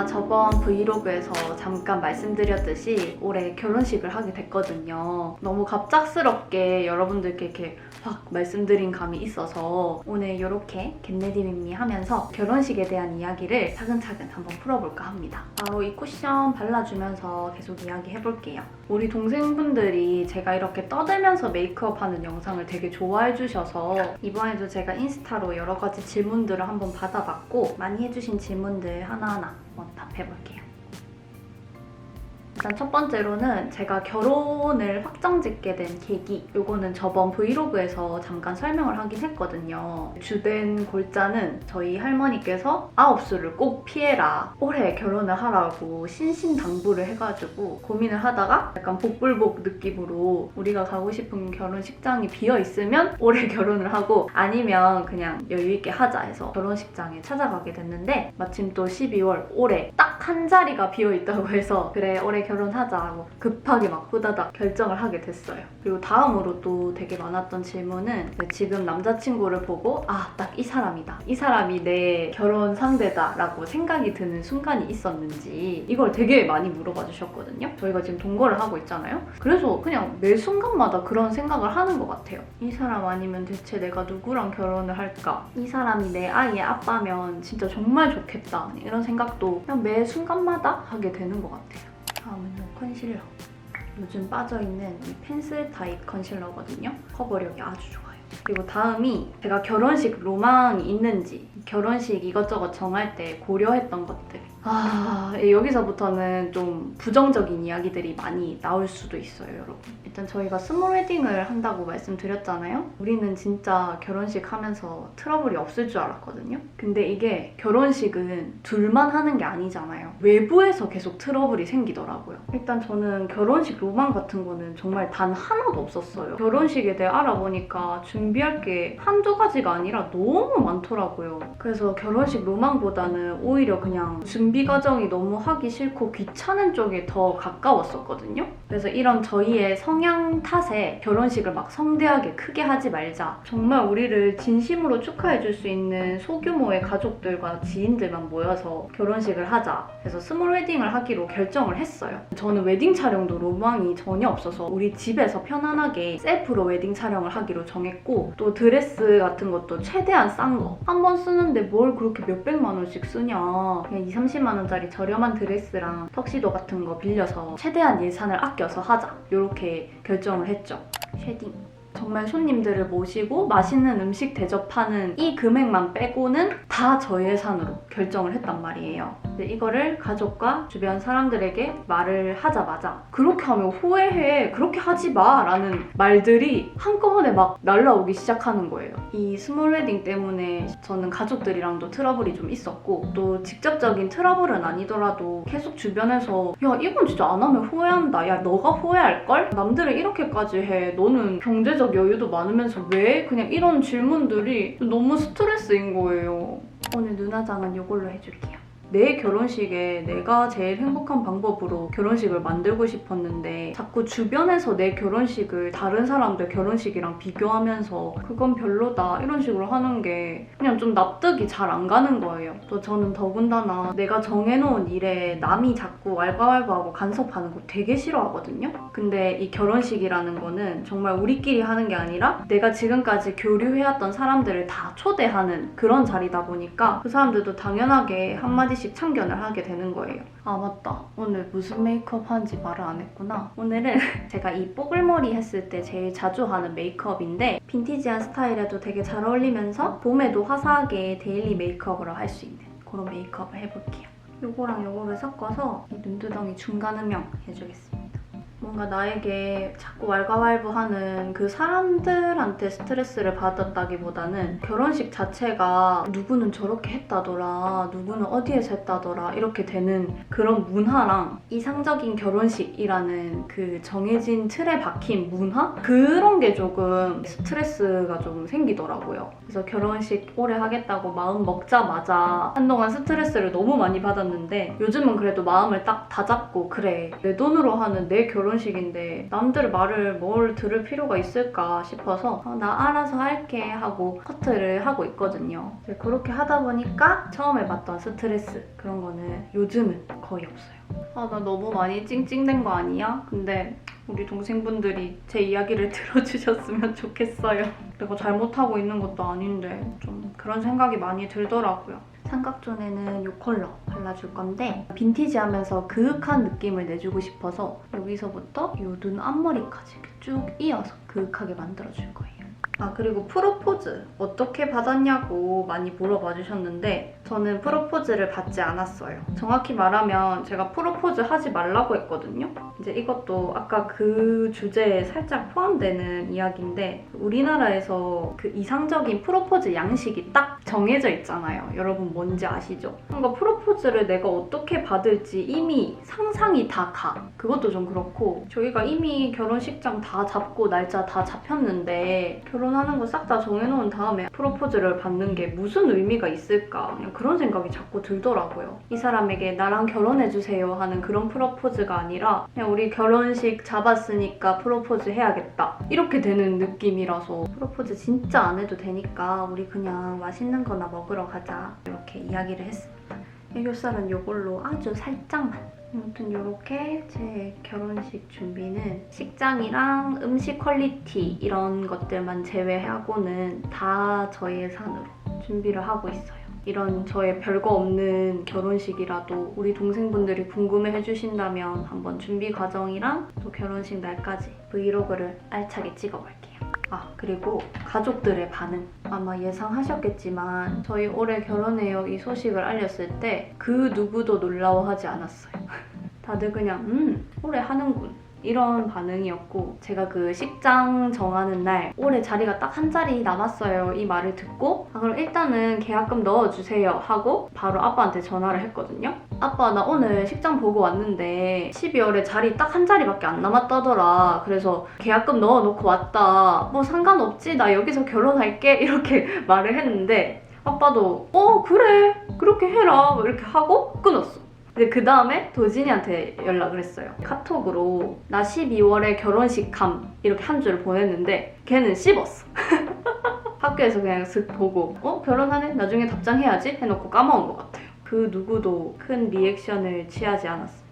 저번 브이로그에서 잠깐 말씀드렸듯이 올해 결혼식을 하게 됐거든요. 너무 갑작스럽게 여러분들께 이렇게 확 말씀드린 감이 있어서 오늘 이렇게 겟레디밋미 하면서 결혼식에 대한 이야기를 차근차근 한번 풀어볼까 합니다. 바로 이 쿠션 발라주면서 계속 이야기해볼게요. 우리 동생분들이 제가 이렇게 떠들면서 메이크업하는 영상을 되게 좋아해 주셔서 이번에도 제가 인스타로 여러 가지 질문들을 한번 받아봤고 많이 해주신 질문들 하나하나 한번 답해볼게요. 일단 첫 번째로는 제가 결혼을 확정짓게 된 계기, 요거는 저번 브이로그에서 잠깐 설명을 하긴 했거든요. 주된 골자는 저희 할머니께서 아홉수를 꼭 피해라, 올해 결혼을 하라고 신신당부를 해가지고 고민을 하다가 약간 복불복 느낌으로 우리가 가고 싶은 결혼식장이 비어있으면 올해 결혼을 하고 아니면 그냥 여유있게 하자 해서 결혼식장에 찾아가게 됐는데 마침 또 12월 올해 딱 한 자리가 비어있다고 해서 그래 올해 결혼하자 하고 급하게 막 후다닥 결정을 하게 됐어요. 그리고 다음으로 또 되게 많았던 질문은 지금 남자친구를 보고 아, 딱 이 사람이다, 이 사람이 내 결혼 상대다 라고 생각이 드는 순간이 있었는지 이걸 되게 많이 물어봐 주셨거든요. 저희가 지금 동거를 하고 있잖아요. 그래서 그냥 매 순간마다 그런 생각을 하는 것 같아요. 이 사람 아니면 대체 내가 누구랑 결혼을 할까? 이 사람이 내 아이의 아빠면 진짜 정말 좋겠다, 이런 생각도 그냥 매 순간마다 하게 되는 것 같아요. 다음은요, 컨실러. 요즘 빠져있는 이 펜슬 타입 컨실러거든요. 커버력이 아주 좋아요. 그리고 다음이 제가 결혼식 로망이 있는지 결혼식 이것저것 정할 때 고려했던 것들. 여기서부터는 좀 부정적인 이야기들이 많이 나올 수도 있어요, 여러분. 일단 저희가 스몰 웨딩을 한다고 말씀드렸잖아요. 우리는 진짜 결혼식 하면서 트러블이 없을 줄 알았거든요. 근데 이게 결혼식은 둘만 하는 게 아니잖아요. 외부에서 계속 트러블이 생기더라고요. 일단 저는 결혼식 로망 같은 거는 정말 단 하나도 없었어요. 결혼식에 대해 알아보니까 준비할 게 한두 가지가 아니라 너무 많더라고요. 그래서 결혼식 로망보다는 오히려 그냥 준비 과정이 너무 하기 싫고 귀찮은 쪽에 더 가까웠었거든요. 그래서 이런 저희의 성향 탓에 결혼식을 막 성대하게 크게 하지 말자, 정말 우리를 진심으로 축하해줄 수 있는 소규모의 가족들과 지인들만 모여서 결혼식을 하자 해서 스몰 웨딩을 하기로 결정을 했어요. 저는 웨딩 촬영도 로망이 전혀 없어서 우리 집에서 편안하게 셀프로 웨딩 촬영을 하기로 정했고, 또 드레스 같은 것도 최대한 싼 거, 한 번 쓰는데 뭘 그렇게 몇백만 원씩 쓰냐, 그냥 20-30만 원짜리 저렴한 드레스랑 턱시도 같은 거 빌려서 최대한 예산을 아껴서 하자, 이렇게 결정을 했죠. 쉐딩. 정말 손님들을 모시고 맛있는 음식 대접하는 이 금액만 빼고는 다 저희 예산으로 결정을 했단 말이에요. 근데 이거를 가족과 주변 사람들에게 말을 하자마자 그렇게 하면 후회해, 그렇게 하지 마 라는 말들이 한꺼번에 막 날라오기 시작하는 거예요. 이 스몰 웨딩 때문에 저는 가족들이랑도 트러블이 좀 있었고, 또 직접적인 트러블은 아니더라도 계속 주변에서 야, 이건 진짜 안 하면 후회한다, 야, 너가 후회할걸? 남들은 이렇게까지 해, 너는 경제적 여유도 많으면서 왜? 그냥 이런 질문들이 너무 스트레스인 거예요. 오늘 눈화장은 이걸로 해줄게요. 내 결혼식에 내가 제일 행복한 방법으로 결혼식을 만들고 싶었는데 자꾸 주변에서 내 결혼식을 다른 사람들 결혼식이랑 비교하면서 그건 별로다 이런 식으로 하는 게 그냥 좀 납득이 잘 안 가는 거예요. 또 저는 더군다나 내가 정해놓은 일에 남이 자꾸 왈가왈부하고 간섭하는 거 되게 싫어하거든요. 근데 이 결혼식이라는 거는 정말 우리끼리 하는 게 아니라 내가 지금까지 교류해왔던 사람들을 다 초대하는 그런 자리다 보니까 그 사람들도 당연하게 한마디씩 참견을 하게 되는 거예요. 아, 맞다, 오늘 무슨 메이크업 하는지 말을 안 했구나. 오늘은 제가 이 뽀글머리 했을 때 제일 자주 하는 메이크업인데 빈티지한 스타일에도 되게 잘 어울리면서 봄에도 화사하게 데일리 메이크업으로 할 수 있는 그런 메이크업을 해볼게요. 요거랑 요거를 섞어서 이 눈두덩이 중간 음영 해주겠습니다. 뭔가 나에게 자꾸 왈가왈부하는 그 사람들한테 스트레스를 받았다기보다는 결혼식 자체가 누구는 저렇게 했다더라, 누구는 어디에서 했다더라 이렇게 되는 그런 문화랑 이상적인 결혼식이라는 그 정해진 틀에 박힌 문화? 그런 게 조금 스트레스가 좀 생기더라고요. 그래서 결혼식 오래 하겠다고 마음 먹자마자 한동안 스트레스를 너무 많이 받았는데 요즘은 그래도 마음을 딱 다잡고 그래, 내 돈으로 하는 내 결혼식인데 남들 말을 뭘 들을 필요가 있을까 싶어서 나 알아서 할게 하고 커트를 하고 있거든요. 그렇게 하다 보니까 처음에 받던 스트레스 그런 거는 요즘은 거의 없어요. 나 너무 많이 찡찡댄 거 아니야? 근데 우리 동생분들이 제 이야기를 들어주셨으면 좋겠어요. 내가 잘못하고 있는 것도 아닌데 좀 그런 생각이 많이 들더라고요. 삼각존에는 이 컬러 발라줄 건데 빈티지하면서 그윽한 느낌을 내주고 싶어서 여기서부터 이 눈 앞머리까지 쭉 이어서 그윽하게 만들어줄 거예요. 그리고 프로포즈 어떻게 받았냐고 많이 물어봐 주셨는데 저는 프로포즈를 받지 않았어요. 정확히 말하면 제가 프로포즈 하지 말라고 했거든요. 이제 이것도 아까 그 주제에 살짝 포함되는 이야기인데 우리나라에서 그 이상적인 프로포즈 양식이 딱 정해져 있잖아요. 여러분 뭔지 아시죠? 뭔가 프로포즈를 내가 어떻게 받을지 이미 상상이 다 가. 그것도 좀 그렇고 저희가 이미 결혼식장 다 잡고 날짜 다 잡혔는데 결혼하는 거 싹 다 정해놓은 다음에 프로포즈를 받는 게 무슨 의미가 있을까? 그냥 그런 생각이 자꾸 들더라고요. 이 사람에게 나랑 결혼해주세요 하는 그런 프로포즈가 아니라 그냥 우리 결혼식 잡았으니까 프로포즈 해야겠다 이렇게 되는 느낌이라서 프로포즈 진짜 안 해도 되니까 우리 그냥 맛있는 거나 먹으러 가자 이렇게 이야기를 했습니다. 애교살은 이걸로 아주 살짝만. 아무튼 이렇게 제 결혼식 준비는 식장이랑 음식 퀄리티 이런 것들만 제외하고는 다 저희 예산으로 준비를 하고 있어요. 이런 저의 별거 없는 결혼식이라도 우리 동생분들이 궁금해 해주신다면 한번 준비 과정이랑 또 결혼식 날까지 브이로그를 알차게 찍어볼게요. 그리고 가족들의 반응. 아마 예상하셨겠지만 저희 올해 결혼해요 이 소식을 알렸을 때 그 누구도 놀라워하지 않았어요. 다들 그냥 올해 하는군 이런 반응이었고 제가 그 식장 정하는 날 올해 자리가 딱 한 자리 남았어요 이 말을 듣고 그럼 일단은 계약금 넣어주세요 하고 바로 아빠한테 전화를 했거든요. 아빠 나 오늘 식장 보고 왔는데 12월에 자리 딱 한 자리밖에 안 남았다더라. 그래서 계약금 넣어놓고 왔다. 뭐 상관없지 나 여기서 결혼할게 이렇게 말을 했는데 아빠도 그래 그렇게 해라 이렇게 하고 끊었어. 근데 그 다음에 도진이한테 연락을 했어요. 카톡으로 나 12월에 결혼식 감 이렇게 한 줄을 보냈는데 걔는 씹었어. 학교에서 그냥 슥 보고 결혼하네? 나중에 답장해야지? 해놓고 까먹은 것 같아요. 그 누구도 큰 리액션을 취하지 않았습니다.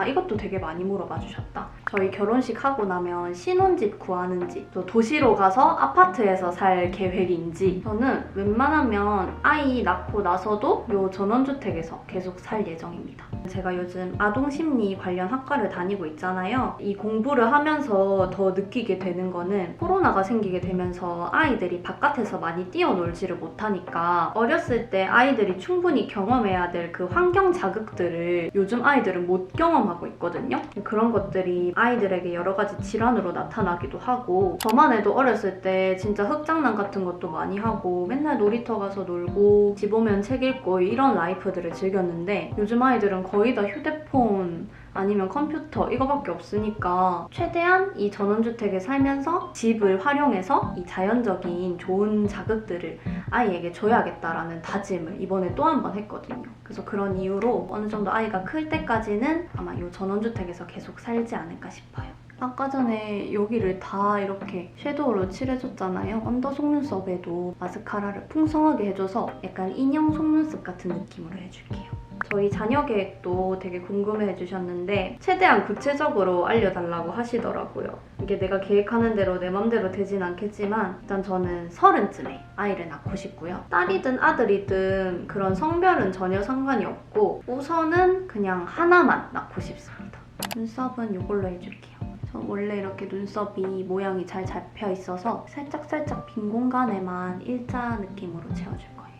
이것도 되게 많이 물어봐 주셨다. 저희 결혼식 하고 나면 신혼집 구하는지 또 도시로 가서 아파트에서 살 계획인지 저는 웬만하면 아이 낳고 나서도 요 전원주택에서 계속 살 예정입니다. 제가 요즘 아동심리 관련 학과를 다니고 있잖아요. 이 공부를 하면서 더 느끼게 되는 거는 코로나가 생기게 되면서 아이들이 바깥에서 많이 뛰어놀지를 못하니까 어렸을 때 아이들이 충분히 경험해야 될 그 환경 자극들을 요즘 아이들은 못 경험하고 있거든요. 그런 것들이 아이들에게 여러 가지 질환으로 나타나기도 하고 저만 해도 어렸을 때 진짜 흙장난 같은 것도 많이 하고 맨날 놀이터 가서 놀고 집 오면 책 읽고 이런 라이프들을 즐겼는데 요즘 아이들은 거의 다 휴대폰 아니면 컴퓨터 이거밖에 없으니까 최대한 이 전원주택에 살면서 집을 활용해서 이 자연적인 좋은 자극들을 아이에게 줘야겠다라는 다짐을 이번에 또 한 번 했거든요. 그래서 그런 이유로 어느 정도 아이가 클 때까지는 아마 이 전원주택에서 계속 살지 않을까 싶어요. 아까 전에 여기를 다 이렇게 섀도우로 칠해줬잖아요. 언더 속눈썹에도 마스카라를 풍성하게 해줘서 약간 인형 속눈썹 같은 느낌으로 해줄게요. 저희 자녀 계획도 되게 궁금해 해주셨는데 최대한 구체적으로 알려달라고 하시더라고요. 이게 내가 계획하는 대로 내 맘대로 되진 않겠지만 일단 저는 30쯤에 아이를 낳고 싶고요. 딸이든 아들이든 그런 성별은 전혀 상관이 없고 우선은 그냥 하나만 낳고 싶습니다. 눈썹은 이걸로 해줄게요. 저 원래 이렇게 눈썹이 모양이 잘 잡혀 있어서 살짝살짝 빈 공간에만 일자 느낌으로 채워줄 거예요.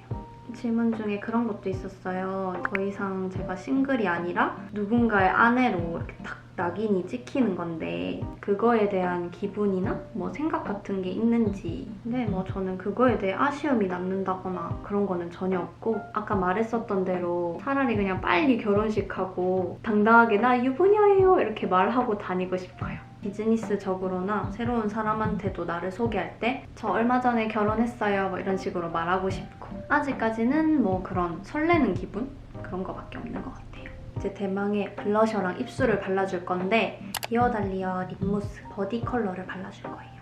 질문 중에 그런 것도 있었어요. 더 이상 제가 싱글이 아니라 누군가의 아내로 이렇게 딱 낙인이 찍히는 건데 그거에 대한 기분이나 뭐 생각 같은 게 있는지. 근데 뭐 저는 그거에 대해 아쉬움이 남는다거나 그런 거는 전혀 없고, 아까 말했었던 대로 차라리 그냥 빨리 결혼식하고 당당하게 나 유부녀예요 이렇게 말하고 다니고 싶어요. 비즈니스적으로나 새로운 사람한테도 나를 소개할 때 저 얼마 전에 결혼했어요 뭐 이런 식으로 말하고 싶고, 아직까지는 뭐 그런 설레는 기분? 그런 거밖에 없는 것 같아요. 이제 대망의 블러셔랑 입술을 발라줄 건데 디어달리아 립무스 버디 컬러를 발라줄 거예요.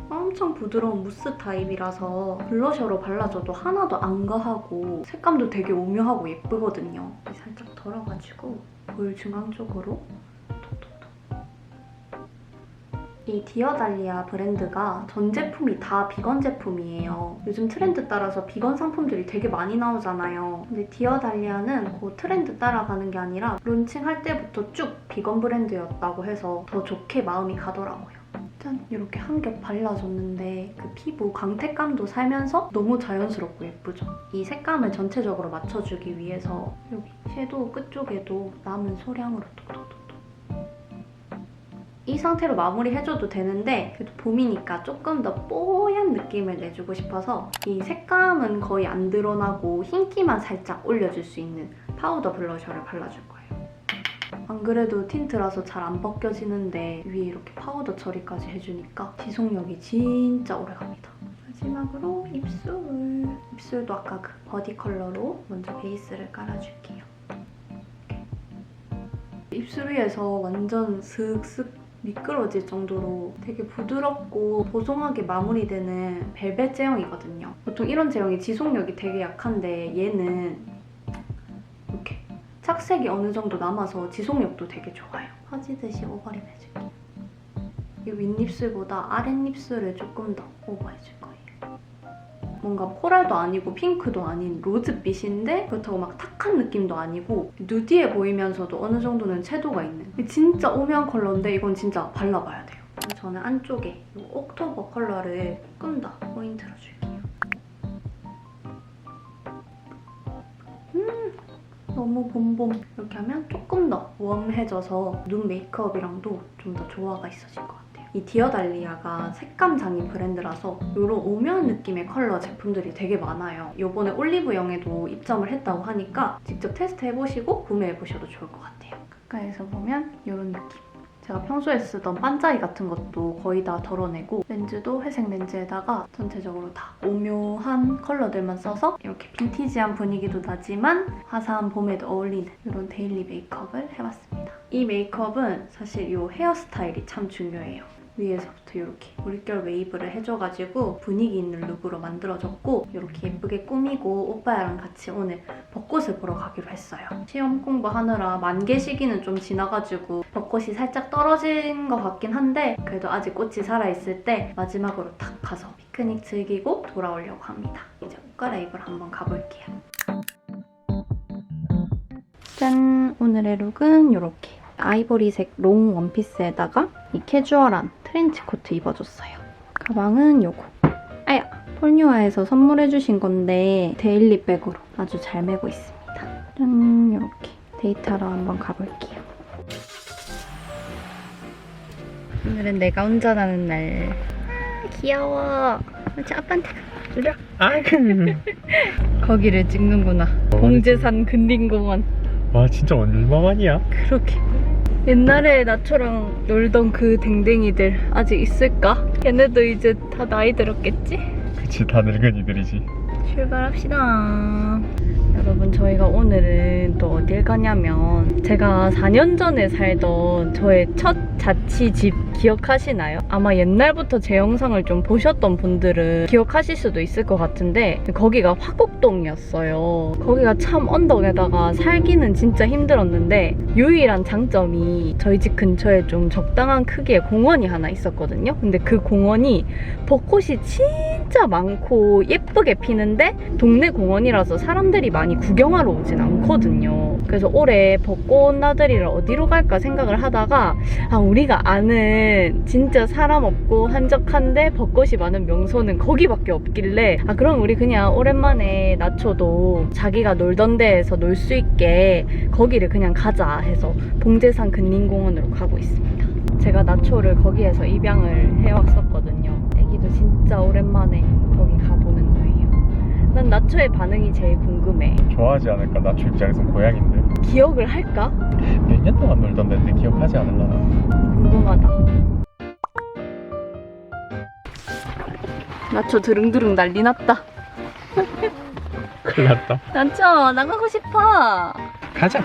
엄청 부드러운 무스 타입이라서 블러셔로 발라줘도 하나도 안 가하고 색감도 되게 오묘하고 예쁘거든요. 살짝 덜어가지고 볼 중앙 쪽으로 이 디어달리아 브랜드가 전 제품이 다 비건 제품이에요. 요즘 트렌드 따라서 비건 상품들이 되게 많이 나오잖아요. 근데 디어달리아는 그 트렌드 따라가는 게 아니라 론칭할 때부터 쭉 비건 브랜드였다고 해서 더 좋게 마음이 가더라고요. 짠! 이렇게 한 겹 발라줬는데 그 피부 광택감도 살면서 너무 자연스럽고 예쁘죠? 이 색감을 전체적으로 맞춰주기 위해서 여기 섀도우 끝쪽에도 남은 소량으로 톡톡톡 이 상태로 마무리해줘도 되는데 그래도 봄이니까 조금 더 뽀얀 느낌을 내주고 싶어서 이 색감은 거의 안 드러나고 흰기만 살짝 올려줄 수 있는 파우더 블러셔를 발라줄 거예요. 안 그래도 틴트라서 잘 안 벗겨지는데 위에 이렇게 파우더 처리까지 해주니까 지속력이 진짜 오래갑니다. 마지막으로 입술. 입술도 아까 그 버디 컬러로 먼저 베이스를 깔아줄게요. 입술 위에서 완전 슥슥 미끄러질 정도로 되게 부드럽고 보송하게 마무리되는 벨벳 제형이거든요. 보통 이런 제형이 지속력이 되게 약한데 얘는 이렇게 착색이 어느 정도 남아서 지속력도 되게 좋아요. 퍼지듯이 오버립 해줄게요. 이 윗입술보다 아랫입술을 조금 더 오버해줄 거예요. 뭔가 코랄도 아니고 핑크도 아닌 로즈빛인데 그렇다고 막 탁한 느낌도 아니고 누디해 보이면서도 어느 정도는 채도가 있는 진짜 오묘한 컬러인데 이건 진짜 발라봐야 돼요. 저는 안쪽에 이 옥토버 컬러를 조금 더 포인트로 줄게요. 너무 봄봄. 이렇게 하면 조금 더 웜해져서 눈 메이크업이랑도 좀 더 조화가 있어질 것 같아요. 이 디어달리아가 색감 장인 브랜드라서 이런 오묘한 느낌의 컬러 제품들이 되게 많아요. 이번에 올리브영에도 입점을 했다고 하니까 직접 테스트해보시고 구매해보셔도 좋을 것 같아요. 가까이서 보면 이런 느낌. 제가 평소에 쓰던 반짝이 같은 것도 거의 다 덜어내고 렌즈도 회색 렌즈에다가 전체적으로 다 오묘한 컬러들만 써서 이렇게 빈티지한 분위기도 나지만 화사한 봄에도 어울리는 이런 데일리 메이크업을 해봤습니다. 이 메이크업은 사실 이 헤어스타일이 참 중요해요. 위에서부터 이렇게 물결 웨이브를 해줘가지고 분위기 있는 룩으로 만들어줬고 이렇게 예쁘게 꾸미고 오빠랑 같이 오늘 벚꽃을 보러 가기로 했어요. 시험 공부하느라 만개 시기는 좀 지나가지고 벚꽃이 살짝 떨어진 것 같긴 한데 그래도 아직 꽃이 살아있을 때 마지막으로 탁 가서 피크닉 즐기고 돌아오려고 합니다. 이제 옷 갈아입으러 한번 가볼게요. 짠! 오늘의 룩은 이렇게 아이보리색 롱 원피스에다가 이 캐주얼한 트렌치 코트 입어줬어요. 가방은 요거. 아야! 폴뉴아에서 선물해주신 건데 데일리 백으로 아주 잘 메고 있습니다. 짠! 이렇게 데이트하러 한번 가볼게요. 오늘은 내가 운전하는 날. 아, 귀여워. 저 아빠한테 가주려. 거기를 찍는구나. 공제산 근린공원. 와 진짜 얼마만이야? 그러게. 옛날에 나초랑 놀던 그 댕댕이들 아직 있을까? 걔네도 이제 다 나이 들었겠지? 그치 다 늙은이들이지. 출발합시다. 여러분 저희가 오늘은 또 어딜 가냐면 제가 4년 전에 살던 저의 첫 자취집 기억하시나요? 아마 옛날부터 제 영상을 좀 보셨던 분들은 기억하실 수도 있을 것 같은데 거기가 화곡동이었어요. 거기가 참 언덕에다가 살기는 진짜 힘들었는데 유일한 장점이 저희 집 근처에 좀 적당한 크기의 공원이 하나 있었거든요. 근데 그 공원이 벚꽃이 진짜 진짜 많고 예쁘게 피는데 동네 공원이라서 사람들이 많이 구경하러 오진 않거든요. 그래서 올해 벚꽃 나들이를 어디로 갈까 생각을 하다가 우리가 아는 진짜 사람 없고 한적한데 벚꽃이 많은 명소는 거기밖에 없길래 그럼 우리 그냥 오랜만에 나초도 자기가 놀던 데에서 놀 수 있게 거기를 그냥 가자 해서 봉제산 근린공원으로 가고 있습니다. 제가 나초를 거기에서 입양을 해왔었거든요. 애기도 진짜 오랜만에 거기 가보는 거예요. 난 나초의 반응이 제일 궁금해. 좋아하지 않을까? 나초 입장에선 고양인데. 기억을 할까? 몇 년 동안 놀던 데인데 기억하지 않을라나? 궁금하다. 나초 드릉드릉 난리 났다. 큰일 났다. 나초 나가고 싶어. 가자.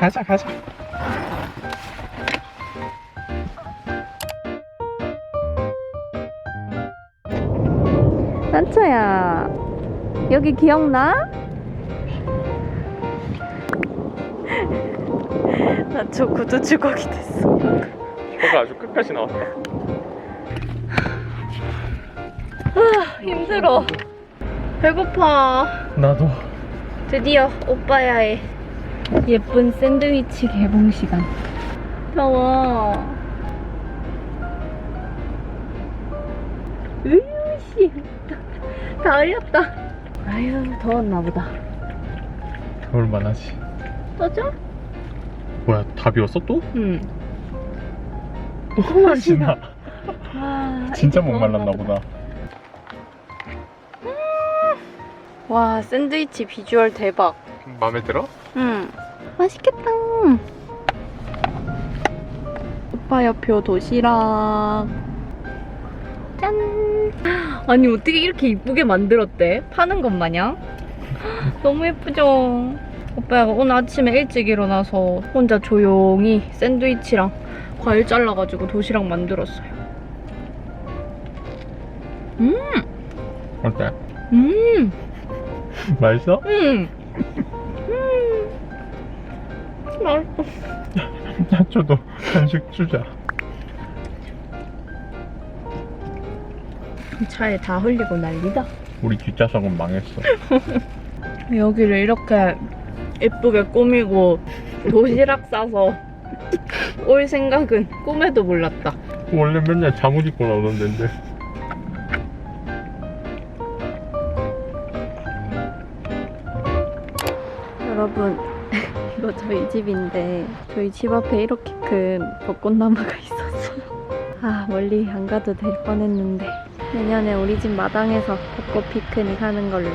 나초야, 여기 기억나? 나초 구두 주걱이 됐어. 혀가 아주 끝까지 나왔다. 힘들어. 배고파. 나도. 드디어 오빠야의 예쁜 샌드위치 개봉 시간. 더워. 으유씨. 다 흘렸다. 아유, 더웠나 보다. 더울만하지. 떠져? 뭐야, 다 비웠어 또? 응. 또 마시나? 진짜 이제 목말랐나 더웠나 보다. 와, 샌드위치 비주얼 대박. 마음에 들어? 응. 맛있겠다. 오빠야표 도시락. 짠. 아니, 어떻게 이렇게 이쁘게 만들었대? 파는 것 마냥? 너무 예쁘죠? 오빠가 오늘 아침에 일찍 일어나서 혼자 조용히 샌드위치랑 과일 잘라가지고 도시락 만들었어요. 어때? 맛있어. 맛있어? 맛있어. 나초도 간식 주자. 차에 다 흘리고 난리다. 우리 뒷좌석은 망했어. 여기를 이렇게 예쁘게 꾸미고 도시락 싸서 올 생각은 꿈에도 몰랐다. 원래 맨날 잠옷 입고 나오던 데인데. 여러분, 이거 저희 집인데 저희 집 앞에 이렇게 큰 벚꽃나무가 있었어요. 멀리 안 가도 될 뻔했는데 내년에 우리 집 마당에서 벚꽃 피크닉 하는 걸로.